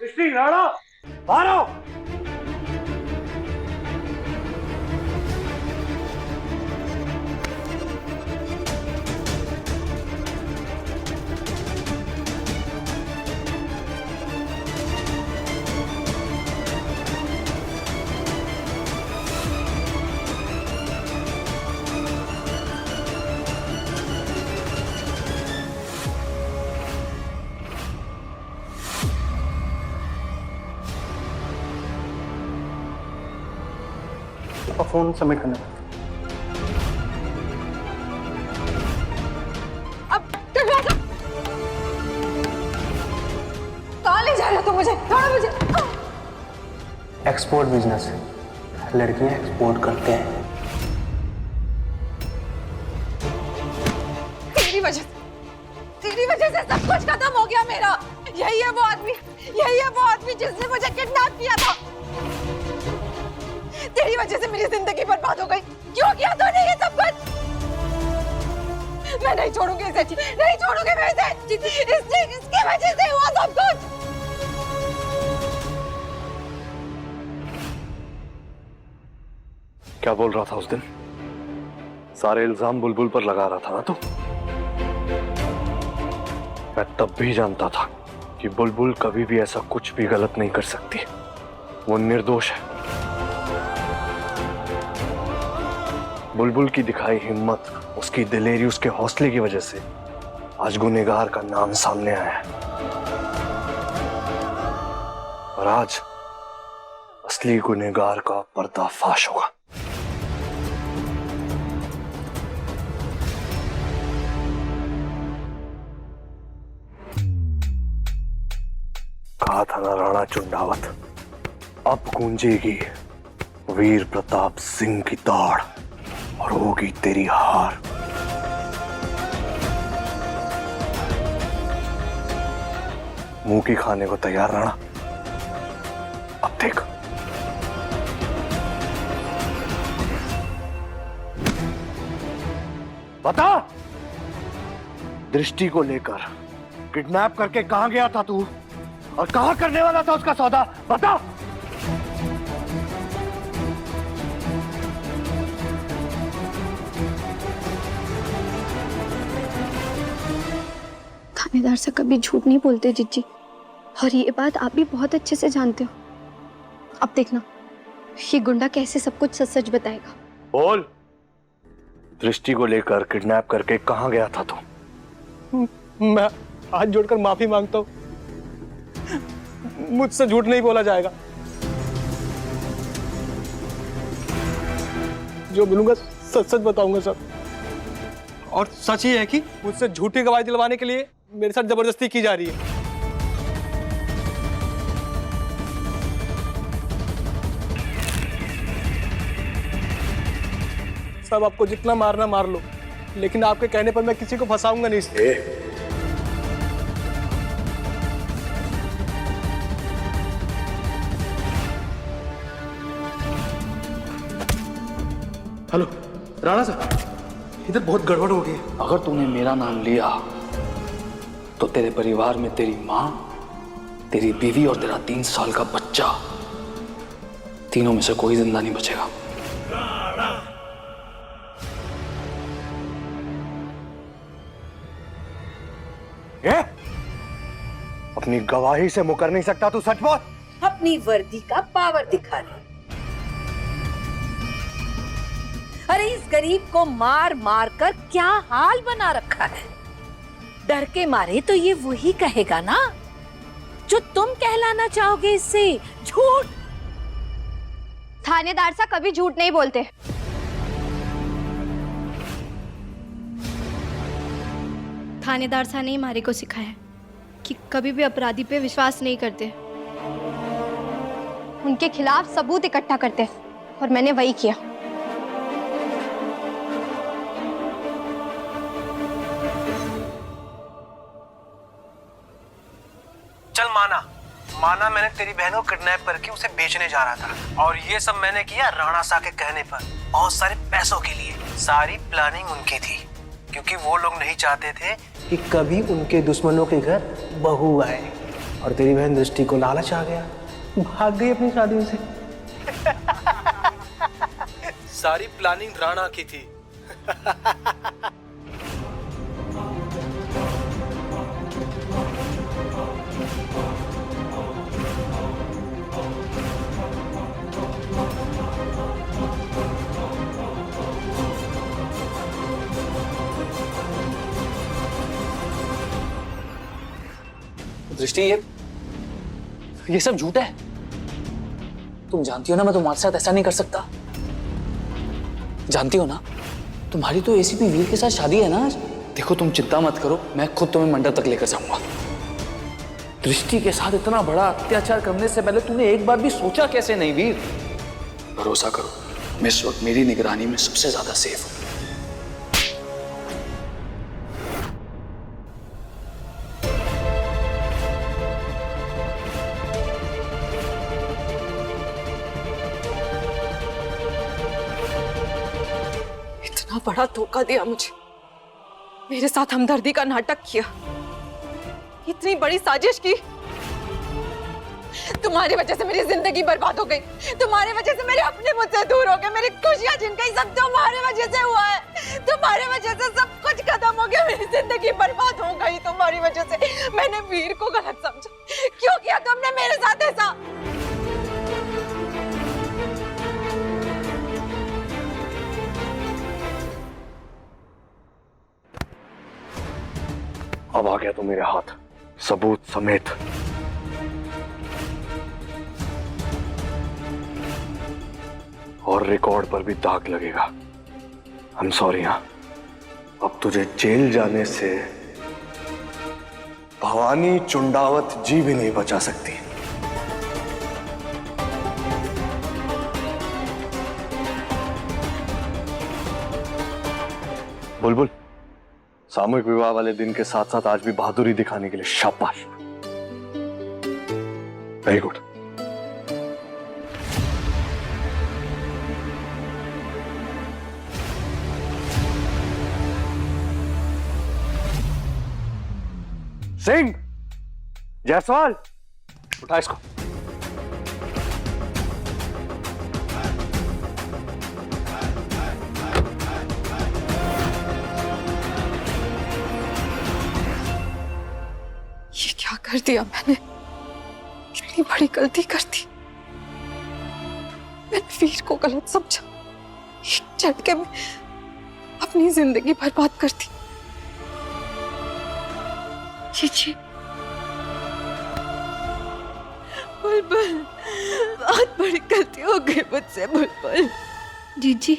दृष्टि राणा बाहर आओ। फोन सबमिट करना। अब कहाँ ले जा रहे हो तुम मुझे? थोड़ा मुझे एक्सपोर्ट बिजनेस है, लड़कियां एक्सपोर्ट करते हैं। तेरी वजह से सब कुछ खत्म हो गया मेरा। यही है वो आदमी जिसने मुझे किडनैप किया था। तेरी वजह से मेरी जिंदगी बर्बाद हो गई। क्यों किया तूने ये सब कुछ? मैं नहीं छोड़ूंगी इसे, नहीं छोड़ूंगी मैं इसे। इसकी वजह से हुआ सब कुछ। क्या बोल रहा था उस दिन? सारे इल्जाम बुलबुल पर लगा रहा था ना तू? मैं तब भी जानता था कि बुलबुल कभी भी ऐसा कुछ भी गलत नहीं कर सकती। वो निर्दोष है। बुलबुल की दिखाई हिम्मत, उसकी दिलेरी, उसके हौसले की वजह से आज गुनहगार का नाम सामने आया है। और आज असली गुनहगार का पर्दाफाश होगा। कहा था ना राणा चुंडावत, अब गूंजेगी वीर प्रताप सिंह की दौड़ और होगी तेरी हार। मुंह की खाने को तैयार राणा? अब देख। बता, दृष्टि को लेकर किडनैप करके कहां गया था तू और कहां करने वाला था उसका सौदा? बता। थानेदार से कभी झूठ नहीं बोलते जीजी, और ये बात आप भी बहुत अच्छे से जानते हो। अब देखना ये गुंडा कैसे सब कुछ सच सच बताएगा। बोल, दृष्टि को लेकर किडनैप करके कहां गया था तू? मैं हाथ जोड़कर माफी मांगता हूँ, मुझसे झूठ नहीं बोला जाएगा। जो मिलूंगा सच सच बताऊंगा सर। और सच ही है कि मुझसे झूठी गवाही दिलवाने के लिए मेरे साथ जबरदस्ती की जा रही है। सब आपको जितना मारना मार लो, लेकिन आपके कहने पर मैं किसी को फंसाऊंगा नहीं। हेलो राणा साहब, इधर बहुत गड़बड़ हो गई है। अगर तूने मेरा नाम लिया तो तेरे परिवार में तेरी माँ, तेरी बीवी और तेरा 3 साल का बच्चा, तीनों में से कोई जिंदा नहीं बचेगा। ये? अपनी गवाही से मुकर नहीं सकता तू? सच बोल। अपनी वर्दी का पावर दिखा रहे। अरे इस गरीब को मार मार कर क्या हाल बना रखा है। डर के मारे तो ये वही कहेगा ना जो तुम कहलाना चाहोगे इससे, झूठ। थानेदार साहब कभी झूठ नहीं बोलते। थानेदार साहब ने हमारे को सिखाया कि कभी भी अपराधी पे विश्वास नहीं करते, उनके खिलाफ सबूत इकट्ठा करते, और मैंने वही किया। चल माना मैंने तेरी बहन को किडनैप करके उसे बेचने जा रहा था, और ये सब मैंने किया राणा सा के कहने पर। बहुत सारे पैसों के लिए। सारी प्लानिंग उनकी थी, क्योंकि वो लोग नहीं चाहते थे कि कभी उनके दुश्मनों के घर बहू आए। और तेरी बहन दृष्टि को लालच आ गया, भाग गई अपनी शादी से। सारी प्लानिंग राणा की थी। दृष्टि, ये सब झूठ है। तुम जानती हो ना मैं तुम्हारे साथ ऐसा नहीं कर सकता। जानती हो ना तुम्हारी तो एसीपी वीर के साथ शादी है ना आज। देखो तुम चिंता मत करो, मैं खुद तुम्हें मंडप तक लेकर जाऊंगा। दृष्टि के साथ इतना बड़ा अत्याचार करने से पहले तूने एक बार भी सोचा कैसे नहीं वीर? भरोसा करो, मैं इस वक्त मेरी निगरानी में सबसे ज्यादा सेफ हूं। बड़ा धोखा दिया मुझे, मेरे साथ हमदर्दी का नाटक किया, इतनी बड़ी साजिश की। तुम्हारी वजह से मेरी जिंदगी बर्बाद हो गई, तुम्हारी वजह से मेरे अपने मुझसे दूर हो गए, मेरी खुशियां जिन गई सब तुम्हारी वजह से हुआ है। तुम्हारी वजह से सब कुछ खत्म हो गया, मेरी जिंदगी बर्बाद हो गई तुम्हारी वजह से। मैंने वीर को गलत समझा, क्यों किया तुमने मेरे साथ ऐसा? अब आ गया तो मेरे हाथ सबूत समेत। और रिकॉर्ड पर भी दाग लगेगा। I am sorry. हाँ, अब तुझे जेल जाने से भवानी चुंडावत जी भी नहीं बचा सकती। बुलबुल, सामूहिक विवाह वाले दिन के साथ साथ आज भी बहादुरी दिखाने के लिए शाबाश। Very good. सिंह, जायसवाल, उठा इसको। कर दिया मैंने, इतनी बड़ी गलती कर दी। मैंने वीर को गलत समझा, एक झटके में अपनी जिंदगी बर्बाद कर दी। चीची, बुलबुल, बहुत बड़ी गलती हो गई मुझसे बुलबुल। जीजी,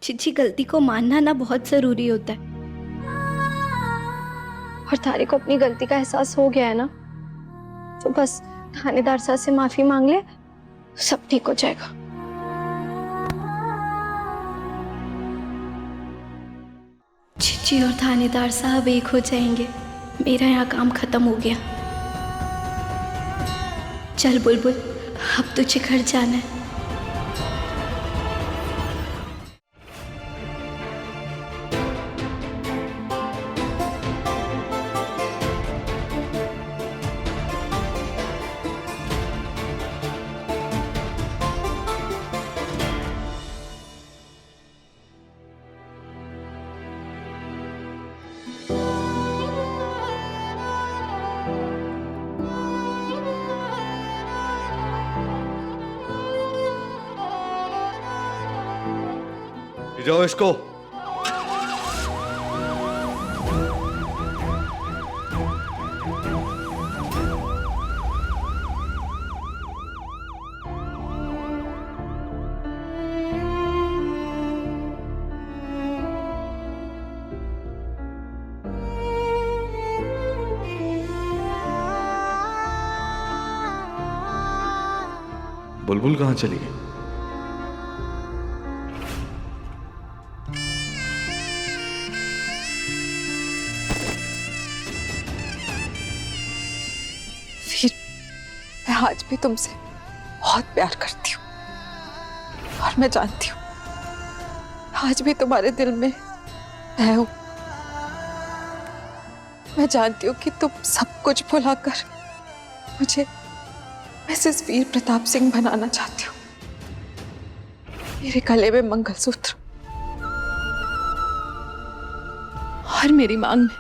चीची गलती को मानना ना बहुत जरूरी होता है। और तारे को अपनी गलती का एहसास हो गया है ना, तो बस थानेदार साहब से माफी मांग ले, सब ठीक हो जाएगा। चीची और थानेदार साहब एक हो जाएंगे। मेरा यहाँ काम खत्म हो गया। चल बुलबुल, अब तुझे घर जाना है। जाओ इसको। बुलबुल कहाँ चली गई? वीर, मैं आज भी तुमसे बहुत प्यार करती हूँ, और मैं जानती हूँ आज भी तुम्हारे दिल में मैं हूं। मैं जानती हूँ कि तुम सब कुछ भुलाकर मुझे मिसेस वीर प्रताप सिंह बनाना चाहती हो। मेरे गले में मंगलसूत्र और मेरी मांग में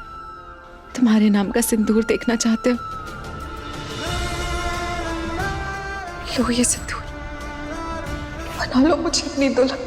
तुम्हारे नाम का सिंदूर देखना चाहते हो। लो ये सिंदूर, बना लो मुझे अपनी दुल्हन।